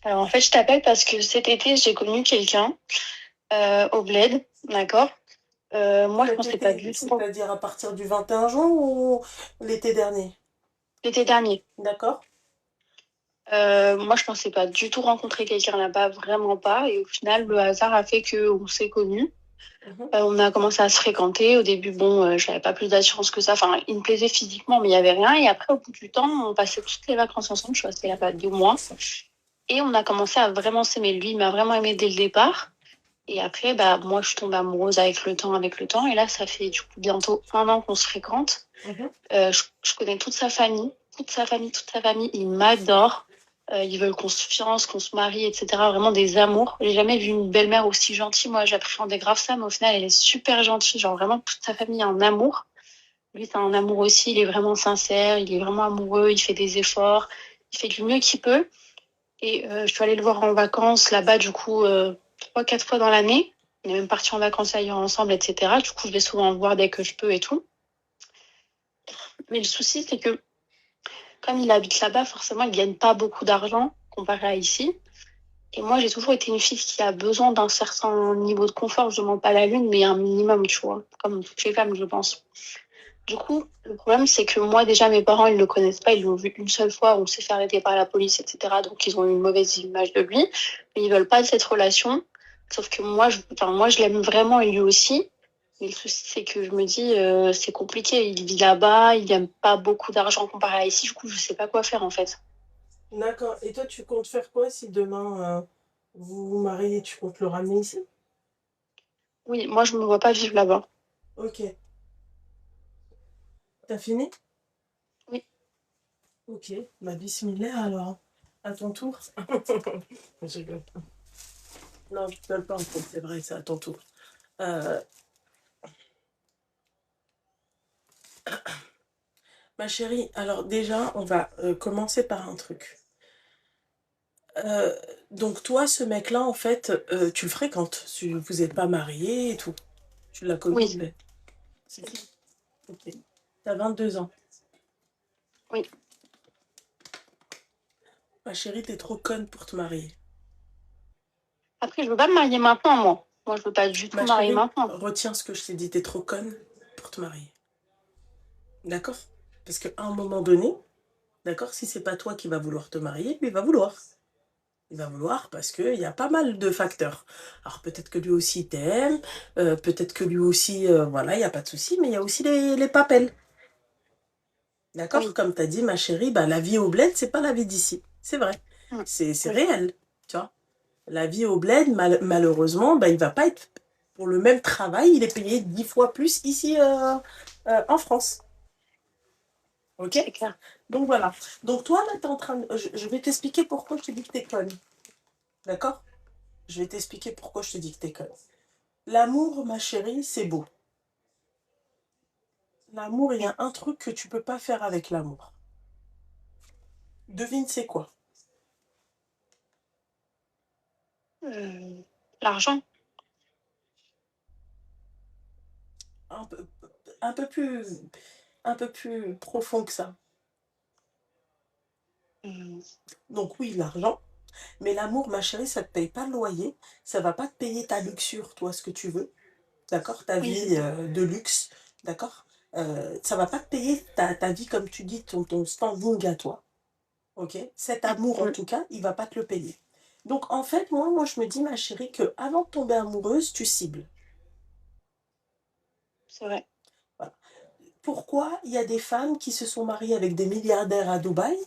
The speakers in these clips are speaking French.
Alors en fait, je t'appelle parce que cet été, j'ai connu quelqu'un au bled, d'accord? Moi, je Cet pensais pas été, du tout. c'est-à-dire à partir du 21 juin ou l'été dernier? L'été dernier. D'accord? Moi, je pensais pas du tout rencontrer quelqu'un là-bas, vraiment pas. Et au final, le hasard a fait qu'on s'est connus. Mhm. On a commencé à se fréquenter. Au début, bon, j'avais pas plus d'assurance que ça. Enfin, il me plaisait physiquement, mais il y avait rien. Et après, au bout du temps, on passait toutes les vacances ensemble. Je suis restée là-bas 2 mois. Et on a commencé à vraiment s'aimer. Lui, il m'a vraiment aimé dès le départ. Et après, bah, moi, je suis tombée amoureuse avec le temps. Et là, ça fait du coup bientôt 1 an qu'on se fréquente. Mhm. Je connais toute sa famille, toute sa famille, toute sa famille. Ils m'adorent. Ils veulent qu'on se fiance, qu'on se marie, etc. Vraiment des amours. J'ai jamais vu une belle-mère aussi gentille. Moi, j'appréhendais grave ça, mais au final, elle est super gentille. Genre, vraiment, toute sa famille a un amour. Lui, c'est un amour aussi. Il est vraiment sincère. Il est vraiment amoureux. Il fait des efforts. Il fait du mieux qu'il peut. Et je suis allée le voir en vacances là-bas, du coup, 3, 4 fois dans l'année. On est même partis en vacances ailleurs ensemble, etc. Du coup, je vais souvent le voir dès que je peux et tout. Mais le souci, c'est que comme il habite là-bas, forcément, il gagne pas beaucoup d'argent comparé à ici. Et moi, j'ai toujours été une fille qui a besoin d'un certain niveau de confort. Je demande pas la lune, mais un minimum, tu vois. Comme toutes les femmes, je pense. Du coup, le problème, c'est que moi, déjà, mes parents, ils le connaissent pas. Ils l'ont vu une seule fois. On s'est fait arrêter par la police, etc. Donc, ils ont une mauvaise image de lui. Mais ils veulent pas de cette relation. Sauf que moi, je l'aime vraiment et lui aussi. Mais le souci, c'est que je me dis, c'est compliqué. Il vit là-bas. Il gagne pas beaucoup d'argent comparé à ici. Du coup, je sais pas quoi faire, en fait. D'accord. Et toi, tu comptes faire quoi si demain vous vous mariez, tu comptes le ramener ici? Oui, moi, je me vois pas vivre là-bas. Ok. T'as fini? Oui. Ok. Bah, bismillah alors. À ton tour. Je rigole. Non, je rigole pas en fait, c'est vrai, c'est à ton tour. Euh, Ma chérie, alors déjà, on va commencer par un truc. Euh, donc toi, ce mec-là, en fait, tu le fréquentes. Vous n'êtes pas mariés et tout. Tu l'as connu au Oui. bled. C'est ça. Ok. T'as 22 ans. Oui. Ma chérie, t'es trop conne pour te marier. Après, je veux pas me marier maintenant, moi. Moi, je veux pas du tout Ma me marier chérie, maintenant. retiens ce que je t'ai dit, t'es trop conne pour te marier. D'accord? Parce qu'à un moment donné, d'accord, si c'est pas toi qui va vouloir te marier, lui va vouloir. Il va vouloir parce qu'il y a pas mal de facteurs. Alors peut-être que lui aussi t'aime, peut-être que lui aussi, voilà, il n'y a pas de souci, mais il y a aussi les papels. D'accord? Oui. Comme tu as dit, ma chérie, bah, la vie au bled, c'est pas la vie d'ici. C'est vrai. Mm. C'est Oui. réel. Tu vois? La vie au bled, malheureusement, bah, il va pas être pour le même travail, il est payé 10 fois plus ici en France. Ok? C'est clair. Donc voilà. Donc toi, là, t'es en train de... je vais t'expliquer pourquoi je te dis que t'es conne. D'accord? Je vais t'expliquer pourquoi je te dis que t'es conne. L'amour, ma chérie, c'est beau. L'amour, il y a Oui. un truc que tu peux pas faire avec l'amour. Devine, c'est quoi? Euh, L'argent. Un peu, un peu plus, un peu plus profond que ça. Euh, Donc oui, l'argent, mais l'amour, ma chérie, ça te paye pas le loyer, ça va pas te payer ta luxure, toi, ce que tu veux, d'accord? Ta oui, c'est vie ça. de luxe, d'accord? Ça va pas te payer ta vie, comme tu dis, ton standing à toi, ok? Cet amour, en Mm. tout cas, il va pas te le payer. Donc en fait, moi, je me dis, ma chérie, que avant de tomber amoureuse, tu cibles. C'est vrai. Voilà. Pourquoi il y a des femmes qui se sont mariées avec des milliardaires à Dubaï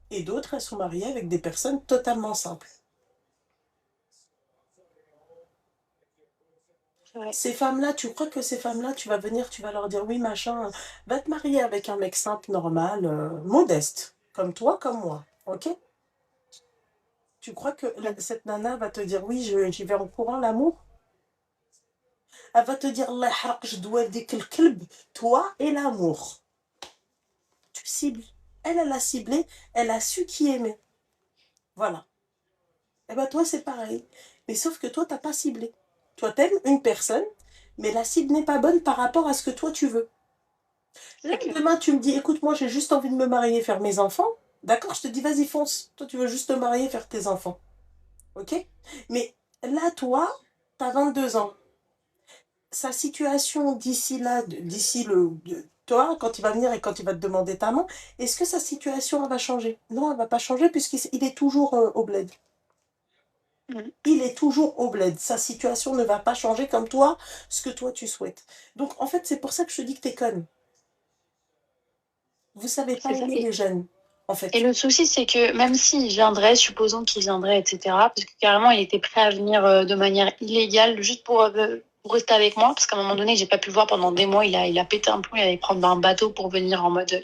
et d'autres, elles sont mariées avec des personnes totalement simples? C'est vrai. Ces femmes-là, tu crois que ces femmes-là, tu vas venir, tu vas leur dire, oui, machin, va te marier avec un mec simple, normal, modeste, comme toi, comme moi, ok? Tu crois que Oui. cette nana va te dire, oui, j'y vais en courant, l'amour? Elle va te dire, Allah يحرق جدوالك الكلب, toi et l'amour. Tu cibles. Elle a ciblé, elle a su qui aimer. Voilà. Et ben toi, c'est pareil. Mais sauf que toi, t'as pas ciblé. Toi, t'aimes une personne, mais la cible n'est pas bonne par rapport à ce que toi, tu veux. C'est Là, ça que. demain, tu me dis, écoute, moi, j'ai juste envie de me marier, faire mes enfants. D'accord, je te dis, vas-y, fonce. Toi, tu veux juste te marier, faire tes enfants. ok? Mais là, toi, t'as 22 ans. Sa situation d'ici là, toi, quand il va venir et quand il va te demander ta main, est-ce que sa situation elle va changer? Non, elle va pas changer puisqu'il est toujours au bled. Mm. Il est toujours au bled. Sa situation ne va pas changer comme toi, ce que toi tu souhaites. Donc en fait, c'est pour ça que je te dis que t'es conne. Vous savez pas C'est ça. aimer les jeunes, en Et fait. le souci, c'est que même s'il viendrait, supposons qu'il viendrait, etc., parce que carrément, il était prêt à venir de manière illégale, juste pour rester avec moi, parce qu'à un moment donné, j'ai pas pu le voir pendant des mois, il a pété un plomb, il allait prendre un bateau pour venir en mode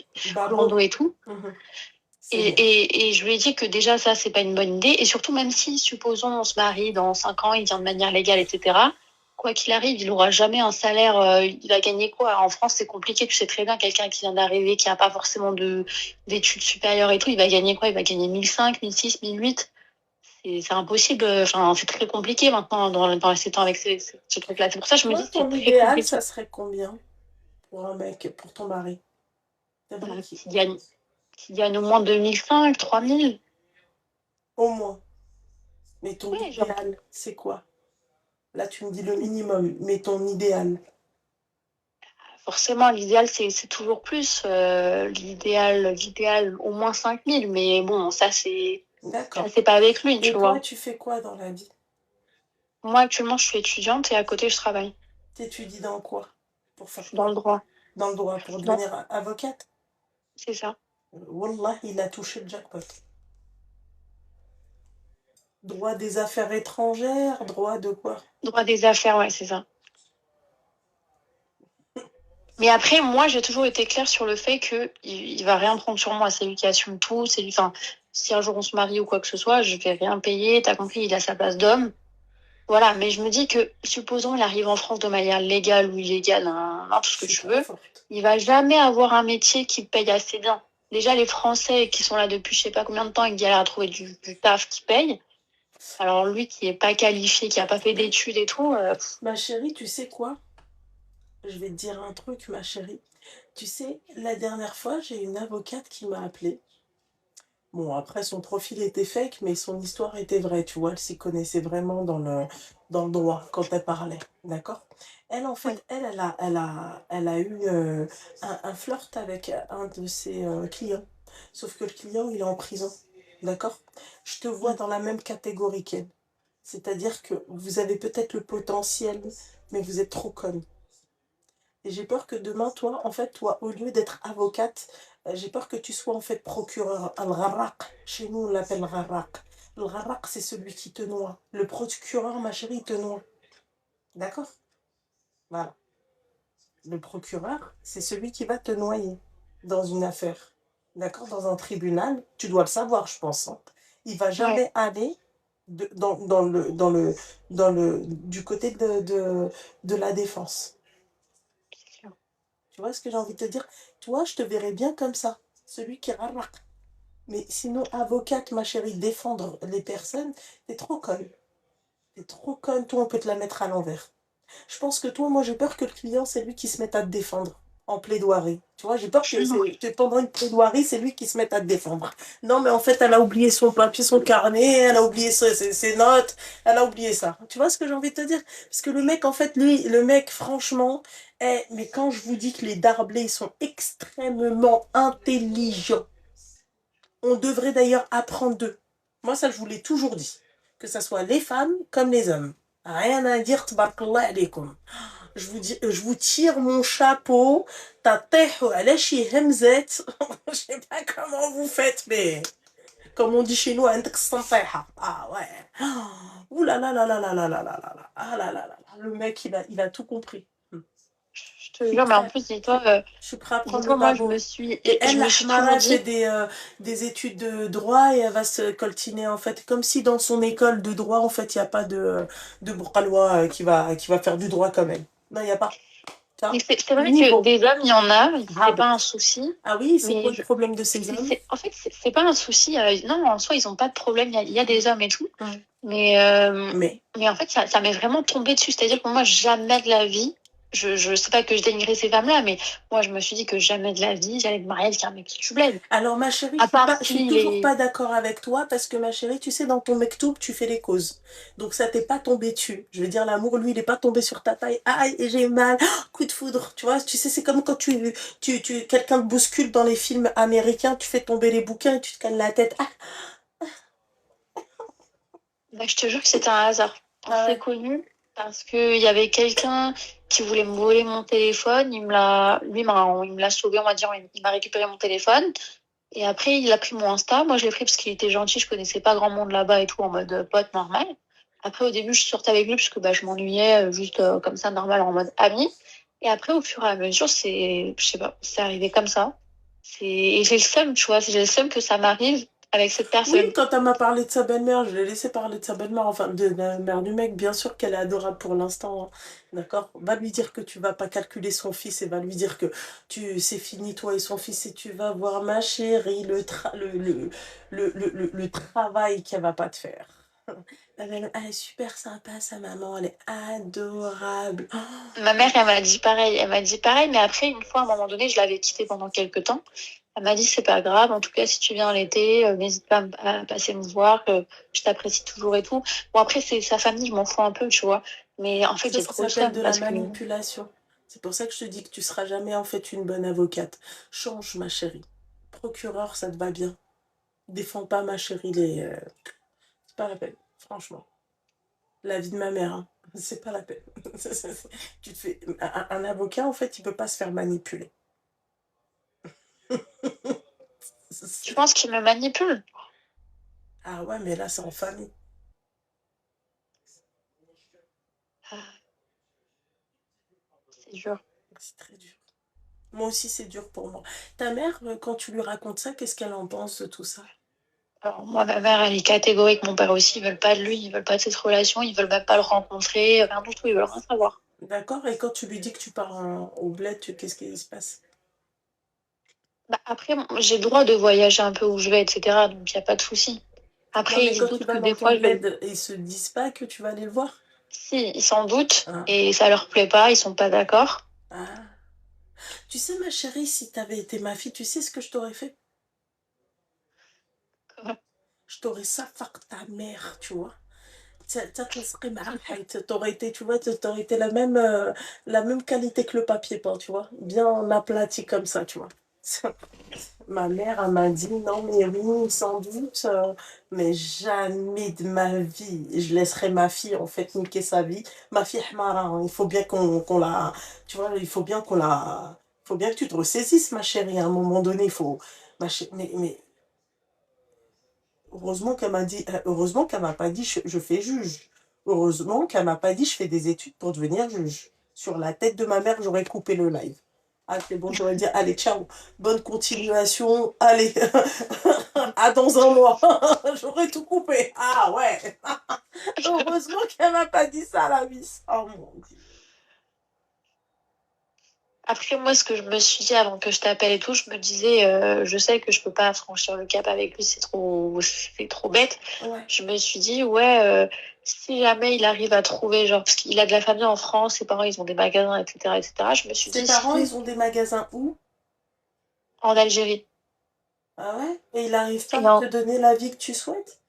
rando Babo. et tout. Mhm. Et, C'est bien. et je lui ai dit que déjà, ça, c'est pas une bonne idée. Et surtout, même si, supposons, on se marie dans 5 ans, il vient de manière légale, etc., quoi qu'il arrive, il aura jamais un salaire, il va gagner quoi? En France, c'est compliqué, tu sais très bien, quelqu'un qui vient d'arriver, qui a pas forcément d'études supérieures et tout, il va gagner quoi? Il va gagner 1005, 1006, 1008. C'est impossible, enfin, c'est très compliqué maintenant dans ces temps avec ce truc-là. C'est pour ça que je me Toi, dis que c'est ton très idéal, compliqué. ça serait combien pour un mec, pour ton mari? T'aimerais qui? Qu'il gagne au moins 2005, 3000. Au moins. Mais ton Ouais, genre, idéal, c'est quoi? Là, tu me dis le minimum, mais ton idéal. forcément, l'idéal, c'est toujours plus. L'idéal, au moins 5000. Mais bon, ça, D'accord. c'est pas avec lui, tu Et toi, vois. tu fais quoi dans la vie? Moi, actuellement, je suis étudiante et à côté, je travaille. T'étudies dans quoi? Pour Je faire suis dans quoi? le droit. Dans le droit, pour Non, devenir avocate? c'est ça. Wallah, il a touché le jackpot. Droit des affaires étrangères, droit de quoi? Droit des affaires, ouais, c'est ça. Mais après, moi, j'ai toujours été claire sur le fait que il va rien prendre sur moi. C'est lui qui assume tout. C'est lui, enfin, si un jour on se marie ou quoi que ce soit, je vais rien payer. T'as compris, il a sa place d'homme. Voilà. Mais je me dis que, supposons, il arrive en France de manière légale ou illégale, tout ce Je que suis tu très veux, forte. il va jamais avoir un métier qui paye assez bien. Déjà, les Français qui sont là depuis je sais pas combien de temps, ils galèrent à trouver du taf qui paye. Alors lui, qui est pas qualifié, qui a pas fait d'études et tout, Ma chérie, tu sais quoi? Je vais te dire un truc, ma chérie. Tu sais, la dernière fois, j'ai une avocate qui m'a appelée. Bon, après, son profil était fake, mais son histoire était vraie, tu vois. Elle s'y connaissait vraiment dans le droit quand elle parlait, d'accord? Elle, en oui. fait, elle a eu un flirt avec un de ses clients. Sauf que le client, il est en prison, d'accord? Je te vois Mm. dans la même catégorie qu'elle. C'est-à-dire que vous avez peut-être le potentiel, mais vous êtes trop conne. Et j'ai peur que demain, toi, en fait, toi, au lieu d'être avocate, j'ai peur que tu sois en fait procureur. Al-gharraq. Chez nous, on l'appelle gharraq. Le gharraq, c'est celui qui te noie. Le procureur, ma chérie, il te noie. D'accord? Voilà. Le procureur, c'est celui qui va te noyer dans une affaire. D'accord? Dans un tribunal, tu dois le savoir, je pense, hein. Il va Ouais. jamais aller du côté de la défense. Tu vois ce que j'ai envie de te dire? Toi, je te verrais bien comme ça, celui qui rarraque. Mais sinon, avocate, ma chérie, défendre les personnes, t'es trop conne. T'es trop conne, toi, on peut te la mettre à l'envers. Je pense que toi, moi, j'ai peur que le client, c'est lui qui se mette à te défendre en plaidoirie. Tu vois, j'ai peur que pendant une plaidoirie, c'est lui qui se mette à te défendre. Non, mais en fait, elle a oublié son papier, son carnet, elle a oublié ses notes, elle a oublié ça. Tu vois ce que j'ai envie de te dire? Parce que le mec, en fait, lui, le mec, franchement, mais quand je vous dis que les darblés ils sont extrêmement intelligents, on devrait d'ailleurs apprendre d'eux. Moi, ça, je vous l'ai toujours dit. Que ce soit les femmes comme les hommes. Rien à dire, tabarakallah alaykoum. Je vous tire mon chapeau. Tatehu ala shi hemzet. Je sais pas comment vous faites, mais comme on dit chez nous, عندك السنطيحة. Ah ouais. Ouh là là là là là là là là là là. Ah là là là là. Le mec, il a tout compris. Je Je te suis jure, mais en prêt. plus, Je suis prêt à prendre le dis-toi, moi, babo. Et je elle, me la suis Hamara, toujours elle fait dit, des études de droit et elle va se coltiner en fait. Comme si dans son école de droit, en fait, il n'y a pas de bourgeois qui va faire du droit quand même. Non, il n'y a pas. Tu mais vois? c'est vrai que Niveau. des hommes, il y en a, Ah, c'est ben. pas un souci, Ah oui, c'est quoi mais le problème de ces hommes? en fait, c'est pas un souci. Non, en soi, ils ont pas de problème, il y a des hommes et tout, Hum. mais, euh, Mais, mais en fait, ça m'est vraiment tombé dessus. C'est-à-dire que moi, jamais de la vie, je sais pas que je dénigrais ces femmes-là, mais moi, je me suis dit que jamais de la vie, j'allais me marier avec un mec qui bled. Alors, ma chérie, À part je suis s'il toujours est. pas d'accord avec toi parce que, ma chérie, tu sais, dans ton mektoub, tu fais les causes. Donc, ça t'est pas tombé dessus. Je veux dire, l'amour, lui, il est pas tombé sur ta taille. Aïe, j'ai mal. Oh, coup de foudre. Tu vois, tu sais, c'est comme quand quelqu'un te bouscule dans les films américains, tu fais tomber les bouquins et tu te cannes la tête. Ah, Bah, je te jure que c'était un hasard. On ah s'est ouais. connus parce qu'il y avait quelqu'un qui voulait me voler mon téléphone. Il me l'a sauvé, on va dire. Il m'a récupéré mon téléphone. Et après, il a pris mon Insta. Moi, je l'ai pris parce qu'il était gentil. Je connaissais pas grand monde là-bas et tout, en mode pote normal. Après, au début, je sortais avec lui parce que bah, je m'ennuyais, juste comme ça, normal, en mode ami. Et après, au fur et à mesure, je sais pas, c'est arrivé comme ça. Et j'ai le seum, tu vois, j'ai le seum que ça m'arrive avec cette Oui, personne. quand elle m'a parlé de sa belle-mère, je l'ai laissé parler de sa belle-mère, enfin de la mère du mec, bien sûr qu'elle est adorable pour l'instant, hein. D'accord? Va lui dire que tu vas pas calculer son fils et va lui dire que c'est fini toi et son fils et tu vas voir ma chérie le travail qu'elle va pas te faire. Elle est super sympa, sa maman, elle est adorable. Oh, Ma mère, elle m'a dit pareil. Elle m'a dit pareil, mais après, une fois, à un moment donné, je l'avais quittée pendant quelques temps. Elle m'a dit, c'est pas grave. En tout cas, si tu viens l'été, n'hésite pas à passer me voir. Je t'apprécie toujours et tout. Bon, après, c'est sa famille, je m'en fous un peu, tu vois. Mais en fait, ça j'ai trop le s'appelle de seum la parce que. manipulation. C'est pour ça que je te dis que tu seras jamais en fait une bonne avocate. Change, ma chérie. Procureur, ça te va bien. Défends pas, ma chérie, c'est pas la peine, franchement. La vie de ma mère, hein. C'est pas la peine. Tu te fais... un avocat, en fait, il peut pas se faire manipuler. Tu penses qu'il me manipule? Ah ouais, mais là, c'est en famille. Ah, c'est dur. C'est très dur. Moi aussi, c'est dur pour moi. Ta mère, quand tu lui racontes ça, qu'est-ce qu'elle en pense de tout ça? Alors, moi, ma mère, elle est catégorique. Mon père aussi, ils veulent pas de lui, ils veulent pas de cette relation, ils veulent même pas le rencontrer, rien du tout, ils veulent rien savoir. D'accord? Et quand tu lui dis que tu pars au bled, qu'est-ce qui se passe? Bah, après, j'ai le droit de voyager un peu où je vais, etc. Donc, il n'y a pas de souci. Non, Après, mais ils se quand tu doutent que vas dans des ton fois, je vais. bled, ils se disent pas que tu vas aller le voir? Si, ils s'en doutent Hein? et ça leur plaît pas, ils sont pas d'accord. Ah. Tu sais, ma chérie, si t'avais été ma fille, tu sais ce que je t'aurais fait? Je t'aurais safak ta mère, tu vois. T'aurais été, tu vois, t'aurais été la même qualité que le papier peint, tu vois. Bien aplati comme ça, tu vois. Ma mère, elle m'a dit, non, mais oui, sans doute, mais jamais de ma vie, je laisserai ma fille, en fait, niquer sa vie. Ma fille, Hmara, hein, il faut bien qu'on la, tu vois, il faut bien il faut bien que tu te ressaisisses, ma chérie, à un moment donné, il faut, mais heureusement qu'elle m'a pas dit, je fais juge. Heureusement qu'elle m'a pas dit, je fais des études pour devenir juge. Sur la tête de ma mère, j'aurais coupé le live. Ah, c'est bon, j'aurais dit, allez, ciao, bonne continuation, allez, à dans un mois. J'aurais tout coupé. Ah ouais. Heureusement qu'elle m'a pas dit ça, la miss. Oh mon dieu. Après, moi, ce que je me suis dit avant que je t'appelle et tout, je me disais, je sais que je peux pas franchir le cap avec lui, c'est trop bête. Ouais. Je me suis dit, ouais, si jamais il arrive à trouver, genre, parce qu'il a de la famille en France, ses parents, ils ont des magasins, etc., etc. Je me suis Ses dit, parents, si, ils ont des magasins où? en Algérie. Ah ouais? Et il n'arrive pas Et à te donner la vie que tu souhaites?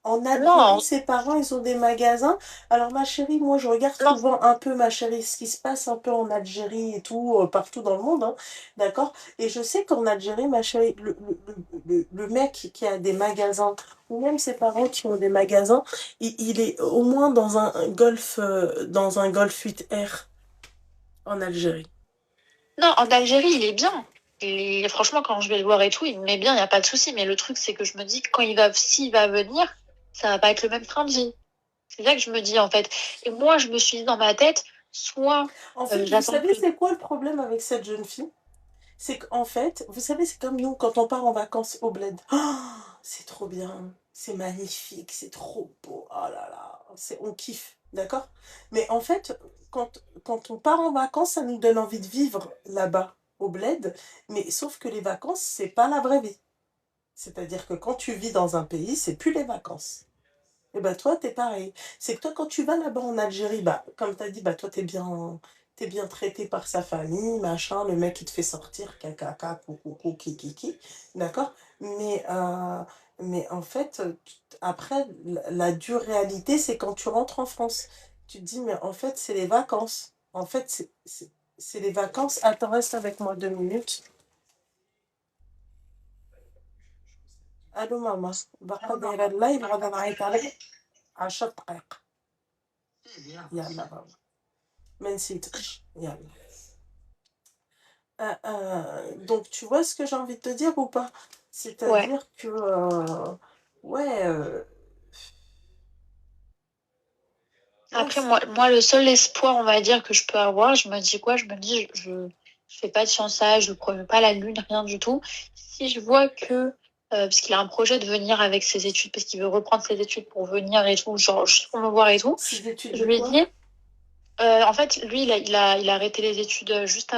En Algérie, non, ses parents, ils ont des magasins. Alors, ma chérie, moi, je regarde non, souvent un peu, ma chérie, ce qui se passe un peu en Algérie et tout, partout dans le monde, hein, d'accord? Et je sais qu'en Algérie, ma chérie, le mec qui a des magasins, ou même ses parents qui ont des magasins, il est au moins dans un Golf 8R en Algérie. non, en Algérie, il est bien. Franchement, quand je vais le voir et tout, il me met bien, il n'y a pas de souci. Mais le truc, c'est que je me dis que s'il va venir, ça va pas être le même train de vie. C'est ça que je me dis, en fait. Et moi, je me suis dit dans ma tête, soit En fait, vous j'attends savez, que. c'est quoi le problème avec cette jeune fille? C'est qu'en fait, vous savez, c'est comme nous quand on part en vacances au bled. Oh, c'est trop bien, c'est magnifique, c'est trop beau. Oh là là, on kiffe, d'accord? Mais en fait, quand on part en vacances, ça nous donne envie de vivre là-bas, au bled. Mais sauf que les vacances, c'est pas la vraie vie. C'est-à-dire que quand tu vis dans un pays, c'est plus les vacances. Et bah toi, t'es pareil. C'est que toi, quand tu vas là-bas en Algérie, bah, comme t'as dit, bah toi, t'es bien. t'es bien traité par sa famille, machin, le mec il te fait sortir, caca, coucou, kiki, d'accord? Mais, mais en fait, après, la dure réalité, c'est quand tu rentres en France. Tu te dis, mais en fait, c'est les vacances. En fait, c'est les vacances. Attends, reste avec moi 2 minutes. Allô, maman. بقى دايرة اللايف غادي نعيط عليك 10 دقايق. يلا بابا. ما نسيتكش. يلا. Donc, tu vois ce que j'ai envie de te dire ou pas? Ouais. C'est-à-dire que, ouais, ouais, Après, moi, le seul espoir, on va dire, que je peux avoir, je me dis quoi? Je me dis, je fais pas de fiançailles, je promets pas la lune, rien du tout. Si je vois que, parce qu'il a un projet de venir avec ses études, parce qu'il veut reprendre ses études pour venir et tout, genre, juste pour me voir et tout, ces études je de lui ai quoi? dit, en fait, lui, il a arrêté les études juste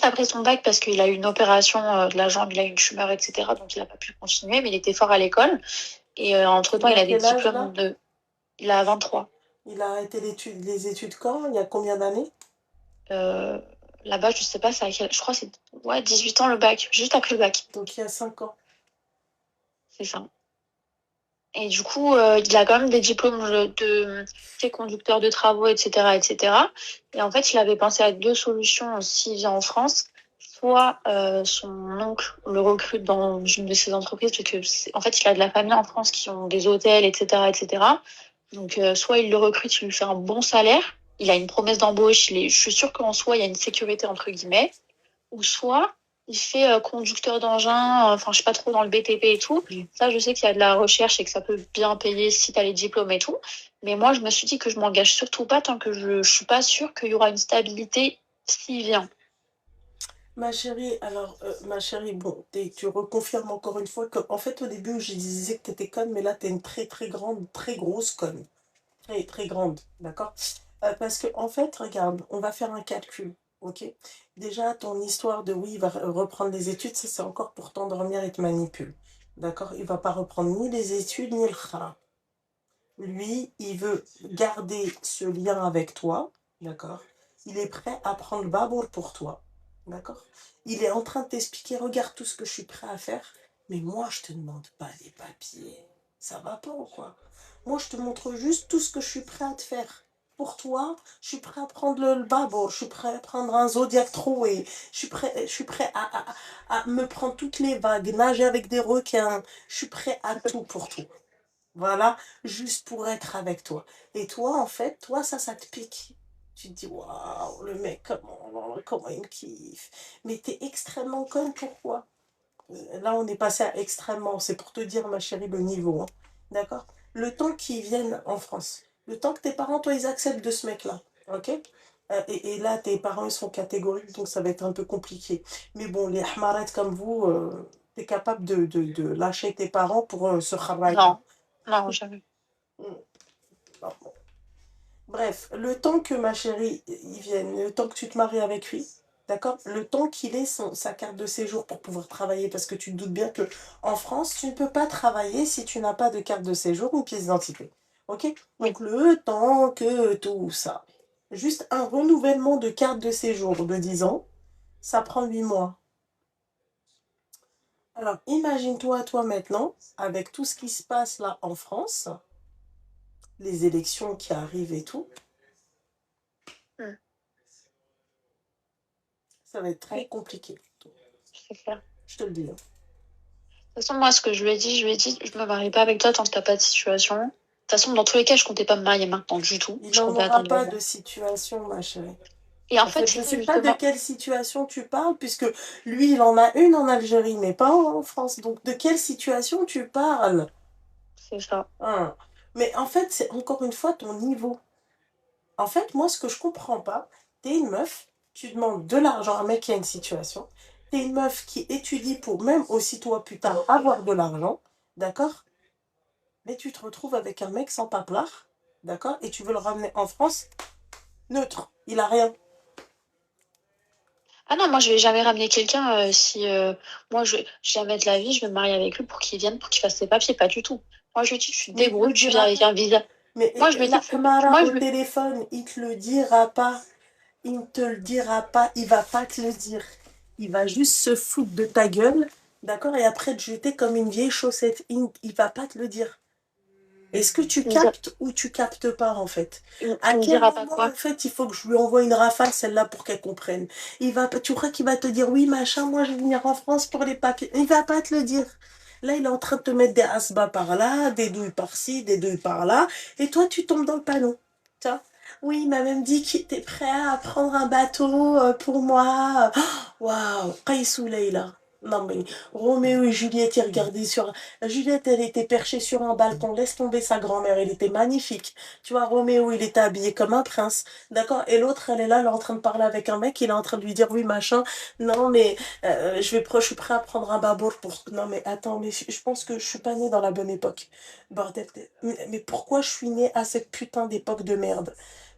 après son bac parce qu'il a eu une opération de la jambe, il a eu une tumeur, etc. Donc il a pas pu continuer, mais il était fort à l'école. Et entre-temps, Il il a a des quel âge diplômes là? il a 23. Il a arrêté les études quand? Il y a combien d'années? Euh, Là-bas, je sais pas, je crois que c'est ouais, 18 ans le bac, juste après le bac, Donc il y a 5 ans. c'est ça. Et du coup, il a quand même des diplômes de conducteur de travaux, etc., etc. Et en fait, il avait pensé à deux solutions s'il vient en France. Soit son oncle le recrute dans une de ses entreprises, parce que en fait, il a de la famille en France qui ont des hôtels, etc., etc. Donc, soit il le recrute, il lui fait un bon salaire, il a une promesse d'embauche, je suis sûre qu'en soi, il y a une sécurité entre guillemets. Ou soit il fait conducteur d'engin, enfin je sais pas trop dans le BTP et tout. Ça, je sais qu'il y a de la recherche et que ça peut bien payer si tu as les diplômes et tout. Mais moi, je me suis dit que je m'engage surtout pas tant que je suis pas sûre qu'il y aura une stabilité s'il vient. Ma chérie, alors, ma chérie, bon, tu reconfirmes encore une fois que, en fait, au début, je disais que t'étais conne, mais là, t'es une très, très grande, très grosse conne. Très, très grande, d'accord? Parce que, en fait, regarde, on va faire un calcul, ok? Déjà, ton histoire de oui, il va reprendre les études, ça, c'est encore pour t'endormir et te manipule, d'accord? Il va pas reprendre ni les études, ni le khara. Lui, il veut garder ce lien avec toi, d'accord? Il est prêt à prendre le babour pour toi, d'accord? Il est en train de t'expliquer, regarde tout ce que je suis prêt à faire, mais moi, je te demande pas les papiers. Ça va pas ou quoi? Moi, je te montre juste tout ce que je suis prêt à te faire. Pour toi, je suis prêt à prendre le babour, je suis prêt à prendre un Zodiac troué, je suis prêt à me prendre toutes les vagues, nager avec des requins, je suis prêt à tout pour toi. Voilà, juste pour être avec toi. Et toi, en fait, toi, ça te pique. Tu te dis, waouh, le mec, comment il me kiffe. Mais t'es extrêmement conne, pourquoi? Là, on est passé à extrêmement. C'est pour te dire, ma chérie, le niveau. Hein. D'accord? Le temps qu'ils viennent en France, le temps que tes parents, toi, ils acceptent de ce mec-là. Ok? Et là, tes parents, ils sont catégoriques, donc ça va être un peu compliqué. Mais bon, les hamarettes comme vous, t'es capable de lâcher tes parents pour ce travail-là. Non, non, jamais. Bref, le temps que ma chérie y vienne, le temps que tu te maries avec lui, d'accord? Le temps qu'il ait sa carte de séjour pour pouvoir travailler, parce que tu te doutes bien que en France, tu ne peux pas travailler si tu n'as pas de carte de séjour ou pièce d'identité. Ok? Oui. Donc le temps que tout ça, juste un renouvellement de carte de séjour de 10 ans, ça prend 8 mois. Alors imagine-toi, toi maintenant, avec tout ce qui se passe là en France, les élections qui arrivent et tout, Mm. ça va être très Ouais, compliqué. c'est clair. Je te le dis. Hein. De toute façon, moi, ce que je lui ai dit, je me marie pas avec toi tant que t'as pas de situation. De toute façon, dans tous les cas, je comptais pas me marier maintenant du tout. Il Je n'en comptais aura attendre pas 2 ans. de situation, ma chérie. Et en En fait, fait, je c'est ne ça sais pas de justement. quelle situation tu parles, puisque lui, il en a une en Algérie, mais pas en France. Donc, de quelle situation tu parles? C'est ça. Hein. Mais en fait, c'est encore une fois ton niveau. En fait, moi, ce que je comprends pas, t'es une meuf, tu demandes de l'argent à un mec qui a une situation. T'es une meuf qui étudie pour même aussi toi, putain, avoir de l'argent, d'accord? Mais tu te retrouves avec un mec sans paplard, d'accord? Et tu veux le ramener en France neutre. Il a rien. Ah non, moi je vais jamais ramener quelqu'un si moi jamais de la vie je vais me marier avec lui pour qu'il vienne, pour qu'il fasse ses papiers, pas du tout. Moi je lui dis tu te Mais il te débrouilles, le tu viens dira avec pas. un visa. Mais Moi, je me dis, la Mara moi, au téléphone, il te le dira pas. Il ne te le dira pas. Il va pas te le dire. Il va juste se foutre de ta gueule, d'accord? Et après te jeter comme une vieille chaussette. Il va pas te le dire. Est-ce que tu il me, captes ou tu captes pas en fait? À il me quel dira pas moment quoi. en fait il faut que je lui envoie une rafale celle-là pour qu'elle comprenne? Tu crois qu'il va te dire oui machin, moi je vais venir en France pour les papiers. Il va pas te le dire. Là il est en train de te mettre des asbas par là, des douilles par-ci, des douilles par-là, et toi tu tombes dans le panneau. Tu vois? Oui, il m'a même dit qu'il était prêt à prendre un bateau pour moi. Waouh, Qaïsou Leïla. Non mais Roméo et Juliette, ils regardaient sur Juliette, elle était perchée sur un balcon. Laisse tomber sa grand-mère, elle était magnifique. Tu vois, Roméo, il était habillé comme un prince. D'accord? Et l'autre, elle est là, elle est en train de parler avec un mec, il est en train de lui dire, oui, machin. Non, mais je suis prêt à prendre un babour pour. Non, mais attends, mais je pense que je suis pas née dans la bonne époque. Bordel. Mais pourquoi je suis née à cette putain d'époque de merde?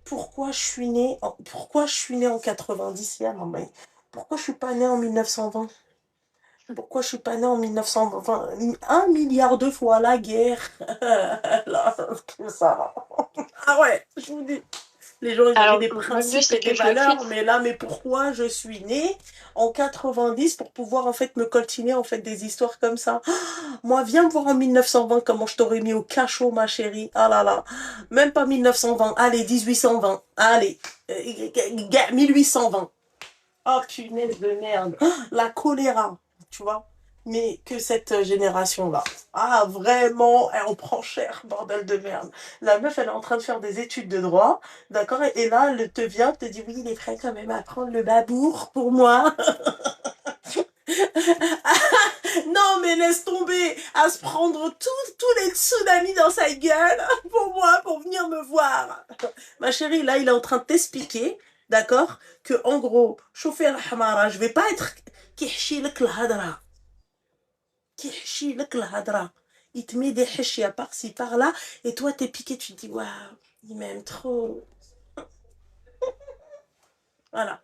Pourquoi je suis née en 90, là, non, mais pourquoi je suis pas née en 1920? Pourquoi je suis pas née en 1920? 1 milliard de fois la guerre. Là, tout ça. Ah ouais, je vous dis. Les gens, ils avaient Alors, des le mieux, principes c'est et des que je le valeurs, quitte. mais là, mais pourquoi je suis née en 90 pour pouvoir en fait me coltiner en fait des histoires comme ça? Moi, viens me voir en 1920 comment je t'aurais mis au cachot, ma chérie. Ah là là. Même pas 1920. Allez, 1820. Allez. 1820. Oh punaise de merde. La choléra, tu vois. Mais que cette génération-là. Ah, vraiment, on prend cher, bordel de merde. La meuf, elle est en train de faire des études de droit, d'accord? Et là, elle te vient, te dit, oui, il est prêt quand même à prendre le babour pour moi. Non, mais laisse tomber, à se prendre tous les tsunamis dans sa gueule pour moi, pour venir me voir. Ma chérie, là, il est en train de t'expliquer, d'accord, que en gros, chauffer la hamara, je vais pas être kihchi lek l'hadra. Kihchi lek l'hadra. Il te met des hachis par-ci, par-là, et toi, t'es piqué, tu te dis, waouh, il m'aime trop. Voilà.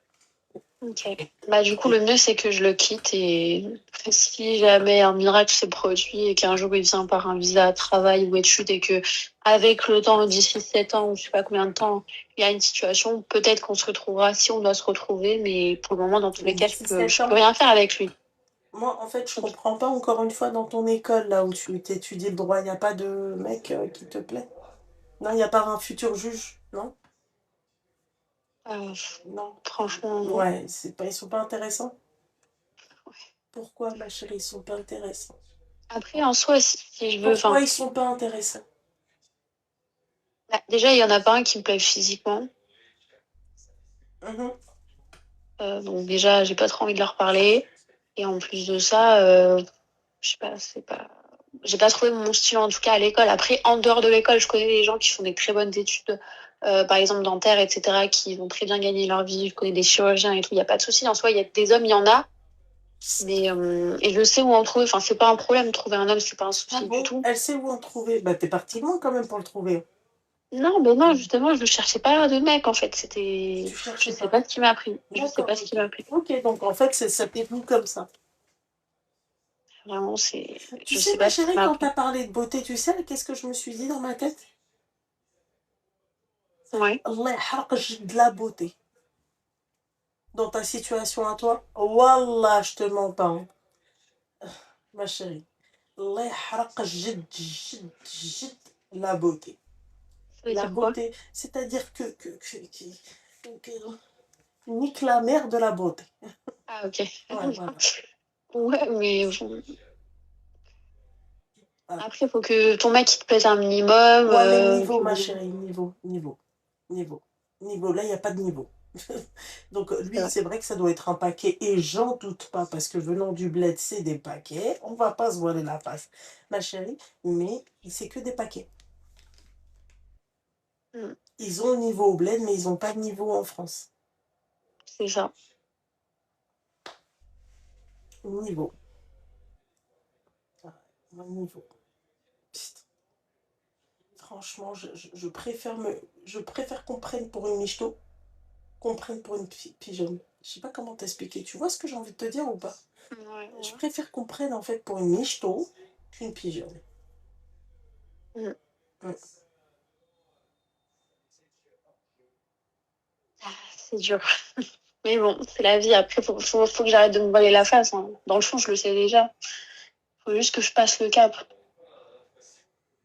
Ok. Bah, du coup, le mieux, c'est que je le quitte et si jamais un miracle s'est produit et qu'un jour il vient par un visa travail ou études et que, avec le temps, d'ici 7 ans ou je sais pas combien de temps, il y a une situation, peut-être qu'on se retrouvera si on doit se retrouver, mais pour le moment, dans tous les Mais cas, d'ici 7 je peux ans, rien faire avec lui. moi, en fait, je Donc, comprends pas encore une fois dans ton école, là où tu étudies le droit, il n'y a pas de mec qui te plaît. Non, il n'y a pas un futur juge, non? euh, Non. franchement, non. Ouais, ils sont pas intéressants. Pourquoi, ma chérie, ils sont pas intéressants? Après, en soi, si je veux, Pourquoi enfin, ils sont pas intéressants? bah, déjà, il y en a pas un qui me plaît physiquement. Mhm. Donc déjà, j'ai pas trop envie de leur parler. Et en plus de ça, je sais pas, c'est pas. J'ai pas trouvé mon style en tout cas à l'école. Après, en dehors de l'école, je connais des gens qui font des très bonnes études, par exemple dentaires, etc., qui vont très bien gagner leur vie. Je connais des chirurgiens et tout. Il y a pas de souci. En soi, il y a des hommes, il y en a. Mais et je sais où en trouver. Enfin, c'est pas un problème. Trouver un homme, c'est pas un Ah souci du bon? tout. Elle sait où en trouver. Bah, t'es parti loin quand même pour le trouver. Non, ben non, justement, je ne cherchais pas de mec en fait. C'était, Tu je cherchais sais pas. pas ce qui m'a pris. Je sais D'accord, pas ce qui ok. m'a pris. Ok, donc en fait, ça t'est venu comme ça. Vraiment, c'est, Tu je sais, sais ma pas ce qui chérie, m'a quand pris. t'as parlé de beauté, tu sais, qu'est-ce que je me suis dit dans ma tête? Ouais. Allah يحرق de la beauté. Dans ta situation à toi, Wallah, je te mens pas, hein, ma chérie. Allah يحرق جد la beauté. Ça veut La dire quoi? beauté, c'est-à-dire que nique la mère de la beauté. Ah, ok. Ouais, voilà. Ouais, mais bon. Voilà. Après, il faut que ton mec il te plaise un minimum. Ouais, mais niveau, ma chérie, niveau. Là, il n'y a pas de niveau. Donc, C'est lui, vrai. c'est vrai que ça doit être un paquet, et j'en doute pas, parce que venant du bled, c'est des paquets. On va pas se voiler la face, ma chérie, mais c'est que des paquets. Mm, Ils ont le niveau au bled, mais ils n'ont pas de niveau en France. c'est ça. Niveau. Ah, niveau. Psst. Franchement, je préfère qu'on prenne pour une michto qu'on prenne pour une pigeonne. Je sais pas comment t'expliquer. Tu vois ce que j'ai envie de te dire ou pas? Ouais, Je ouais. préfère qu'on prenne en fait pour une michto qu'une pigeonne. Mm. Mm. c'est dur. Mais bon, c'est la vie. Après, faut que j'arrête de me voiler la face, hein. Dans le fond, je le sais déjà. Faut juste que je passe le cap.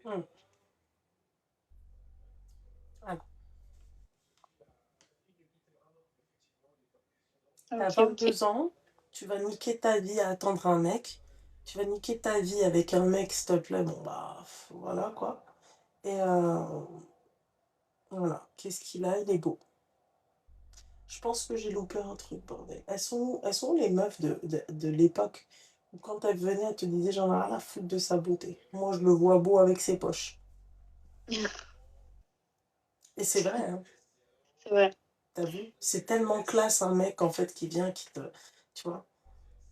Hmm. Ah, t'as Ok, ok. 22 ans, tu vas niquer ta vie à attendre un mec. Tu vas niquer ta vie avec un mec, s'il te plaît. Bon, bah, voilà, quoi. Et voilà. Qu'est-ce qu'il a? Il est beau. Je pense que j'ai loupé un truc, bordel. Elles sont où les meufs de l'époque où quand elles venaient, elles te disaient j'en ai rien à foutre de sa beauté. Moi, je le vois beau avec ses poches. Et c'est vrai, hein. C'est vrai. T'as vu? C'est tellement classe un mec en fait qui vient, qui te. Tu vois,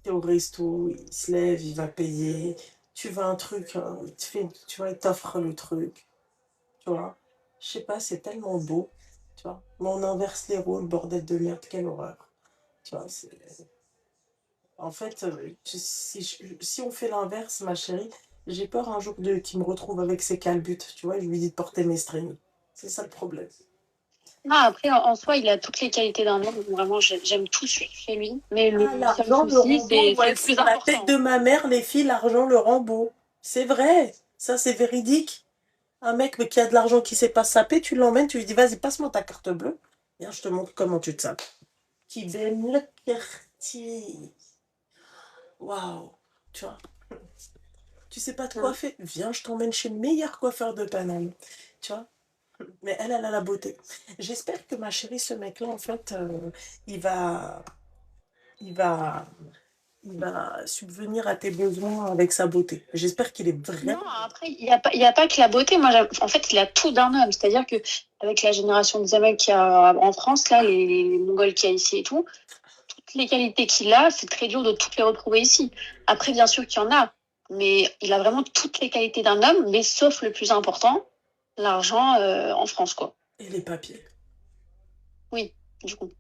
t'es au resto, il se lève, il va payer. Tu veux un truc, hein, il te fait, tu vois, il t'offre le truc. Tu vois? Je sais pas, c'est tellement beau. Tu vois? Mais on inverse les rôles, bordel de merde, quelle horreur. Tu vois, c'est. En fait, si on fait l'inverse, ma chérie, j'ai peur un jour qu'il me retrouve avec ses calbutes, tu vois, et je lui dis de porter mes strings. C'est ça le problème. Non, après, en soi, il a toutes les qualités d'un homme. Vraiment, j'aime tout chez lui. Mais Ah, le seul l'argent le souci, rend beau, c'est ouais, le plus sur la tête important. de ma mère, les filles, l'argent le rend beau. C'est vrai, ça c'est véridique. Un mec mais qui a de l'argent qui sait pas se saper, tu l'emmènes, tu lui dis vas-y, passe-moi ta carte bleue. Viens, je te montre comment tu te sapes. Qui baigne le quartier. Waouh, tu vois. Tu sais pas te Mm. coiffer? Viens, je t'emmène chez le meilleur coiffeur de Paname. Tu vois? Mais elle a la beauté. J'espère que ma chérie, ce mec-là, en fait, il va, il va, il va subvenir à tes besoins avec sa beauté. J'espère qu'il est Non, vraiment. après, il y a pas que la beauté. Moi, en fait, il a tout d'un homme. C'est-à-dire que avec la génération des mecs qu'il y a en France, là, les Mongols qu'il y a ici et tout, toutes les qualités qu'il a, c'est très dur de toutes les retrouver ici. Après, bien sûr qu'il y en a, mais il a vraiment toutes les qualités d'un homme, mais sauf le plus important, l'argent en France, quoi. Et les papiers. Oui, du coup.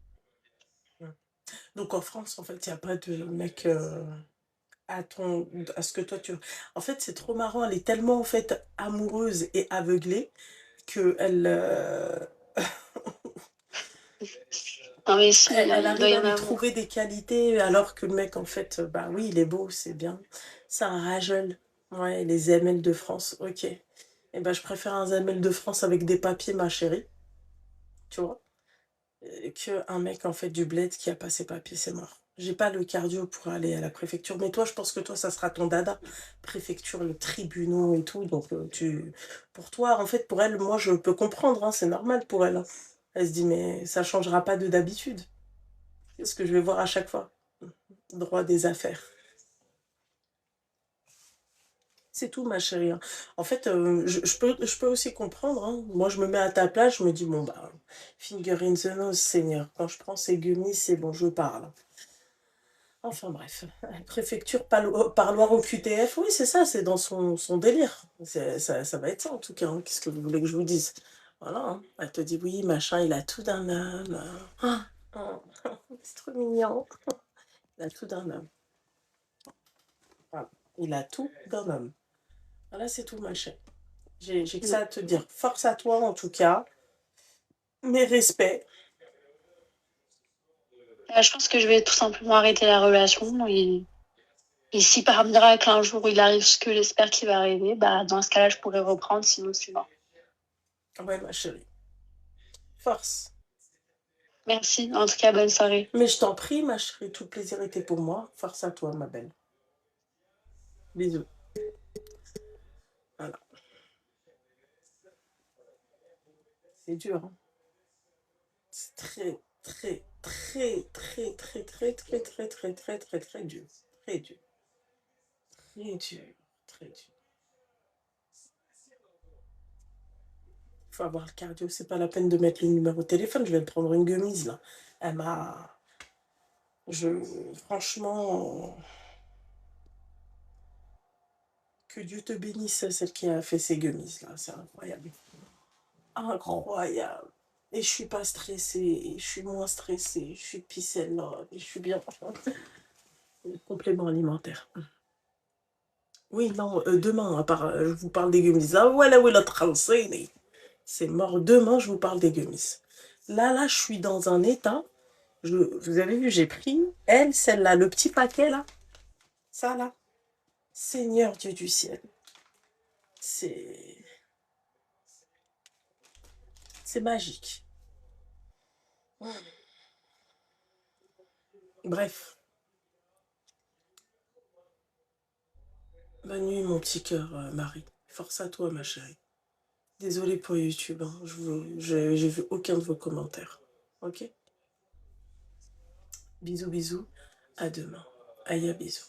Donc en France, en fait, il n'y a pas de mec à ce que toi tu. En fait, c'est trop marrant. Elle est tellement en fait amoureuse et aveuglée que Non, mais si, elle il doit arrive y à en lui avoir. trouver des qualités alors que le mec, en fait, bah oui, il est beau, c'est bien. C'est un ragel. Ouais, les ML de France, ok. Eh ben, je préfère un ML de France avec des papiers, ma chérie, tu vois, que un mec, en fait, du bled qui a pas ses papiers, c'est mort. J'ai pas le cardio pour aller à la préfecture. Mais toi, je pense que toi, ça sera ton dada. Préfecture, le tribunal et tout. Donc, pour toi, en fait, pour elle, moi, je peux comprendre, hein, c'est normal pour elle, hein. Elle se dit, mais ça changera pas de d'habitude. C'est ce que je vais voir à chaque fois. Droit des affaires. C'est tout, ma chérie, hein. En fait, je peux aussi comprendre, hein. Moi, je me mets à ta place, je me dis, bon, bah, finger in the nose, Seigneur. Quand je prends ces gummies, c'est bon, je parle. Enfin, bref. Préfecture parloir au QTF, oui, c'est ça, c'est dans son délire. Ça va être ça, en tout cas, hein. Qu'est-ce que vous voulez que je vous dise? Voilà, hein. Elle te dit, oui, machin, il a tout d'un homme. Ah, ah, c'est trop mignon. Il a tout d'un homme. Voilà. Il a tout d'un homme. Voilà, c'est tout, ma chérie. J'ai que ça à te dire. Force à toi, en tout cas. Mes respects. Je pense que je vais tout simplement arrêter la relation et si par miracle un jour il arrive ce que j'espère qu'il va arriver, bah dans ce cas-là je pourrais reprendre, sinon c'est mort. Ouais, ma chérie. Force. Merci, en tout cas bonne soirée. Mais je t'en prie, ma chérie. Tout plaisir était pour moi. Force à toi, ma belle. Bisous. Voilà. C'est dur, hein. C'est très, très, très, très, très, très, très, très, très, très, très, très dur. Très dur. Très dur. Très dur. Faut avoir le cardio. C'est pas la peine de mettre le numéro de téléphone. Je vais me prendre une guemise, là. Elle m'a. Je. Franchement. Que Dieu te bénisse, celle qui a fait ces gummies, là. C'est incroyable. Incroyable. Et je suis pas stressée. Je suis moins stressée. Je suis peace and love. Je suis bien. Complément alimentaire. Oui, non, demain, je vous parle des gummies. Ah, voilà, oui, la transini. C'est mort. Demain, je vous parle des gummies. Là, je suis dans un état. Vous avez vu, j'ai pris celle-là, le petit paquet là. Ça là. Seigneur Dieu du ciel. C'est magique. Bref. Bonne nuit, mon petit cœur, Marie. Force à toi, ma chérie. Désolée pour YouTube, hein. J'ai vu aucun de vos commentaires. Ok? Bisous, bisous. À demain. Aïe, bisous.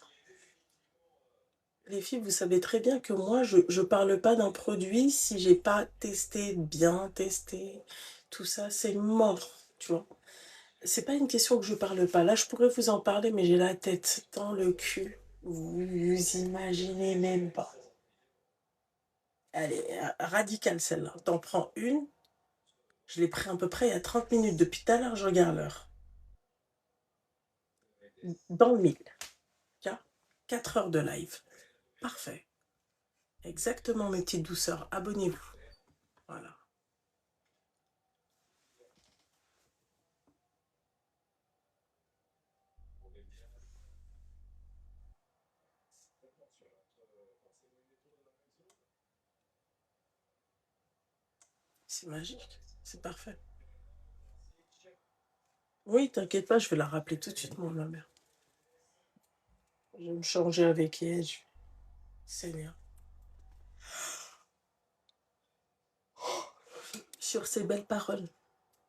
Les filles, vous savez très bien que moi, je parle pas d'un produit si j'ai pas testé, bien testé. Tout ça, c'est mort, tu vois. C'est pas une question que je parle pas. Là, je pourrais vous en parler, mais j'ai la tête dans le cul. Vous imaginez même pas. Elle est radicale, celle-là. T'en prends une. Je l'ai pris à peu près il y a 30 minutes. Depuis tout à l'heure, je regarde l'heure. Dans le mille. 4 heures de live. Parfait. Exactement, mes petites douceurs. Abonnez-vous. Voilà. C'est magique. C'est parfait. Oui, t'inquiète pas, je vais la rappeler tout de suite, moi, ma mère. Je vais me changer avec elle. Seigneur. Sur ces belles paroles.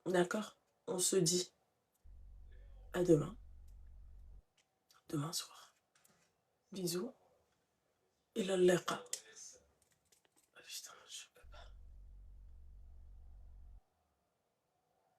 D'accord? On se dit à demain. Demain soir. Bisous. Et le liqa.